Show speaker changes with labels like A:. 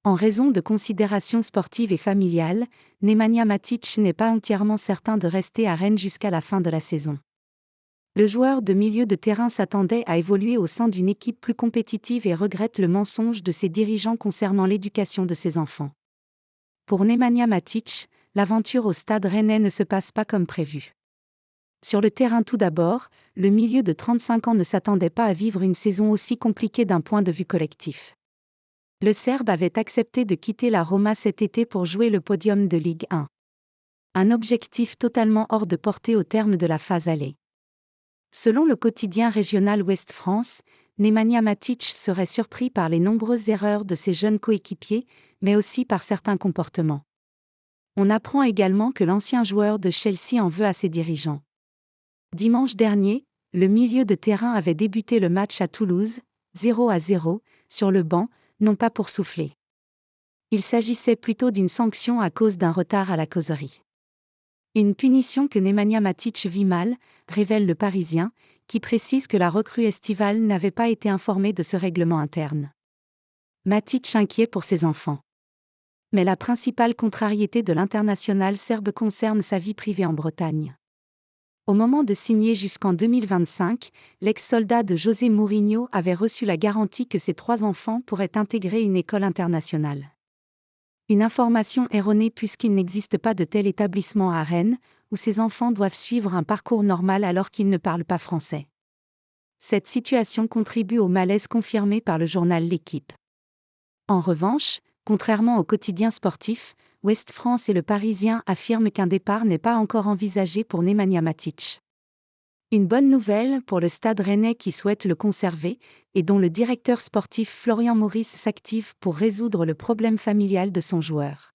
A: En raison de considérations sportives et familiales, Nemanja Matic n'est pas entièrement certain de rester à Rennes jusqu'à la fin de la saison. Le joueur de milieu de terrain s'attendait à évoluer au sein d'une équipe plus compétitive et regrette le mensonge de ses dirigeants concernant l'éducation de ses enfants. Pour Nemanja Matic, l'aventure au Stade Rennais ne se passe pas comme prévu. Sur le terrain tout d'abord, le milieu de 35 ans ne s'attendait pas à vivre une saison aussi compliquée d'un point de vue collectif. Le Serbe avait accepté de quitter la Roma cet été pour jouer le podium de Ligue 1. Un objectif totalement hors de portée au terme de la phase aller. Selon le quotidien régional Ouest France, Nemanja Matic serait surpris par les nombreuses erreurs de ses jeunes coéquipiers, mais aussi par certains comportements. On apprend également que l'ancien joueur de Chelsea en veut à ses dirigeants. Dimanche dernier, le milieu de terrain avait débuté le match à Toulouse, 0-0, sur le banc, non pas pour souffler. Il s'agissait plutôt d'une sanction à cause d'un retard à la causerie. Une punition que Nemanja Matic vit mal, révèle le Parisien, qui précise que la recrue estivale n'avait pas été informée de ce règlement interne. Matic inquiet pour ses enfants. Mais la principale contrariété de l'international serbe concerne sa vie privée en Bretagne. Au moment de signer jusqu'en 2025, l'ex-soldat de José Mourinho avait reçu la garantie que ses 3 enfants pourraient intégrer une école internationale. Une information erronée puisqu'il n'existe pas de tel établissement à Rennes, où ces enfants doivent suivre un parcours normal alors qu'ils ne parlent pas français. Cette situation contribue au malaise confirmé par le journal L'Équipe. En revanche, contrairement au quotidien sportif, Ouest France et le Parisien affirment qu'un départ n'est pas encore envisagé pour Nemanja Matic. Une bonne nouvelle pour le Stade Rennais qui souhaite le conserver, et dont le directeur sportif Florian Maurice s'active pour résoudre le problème familial de son joueur.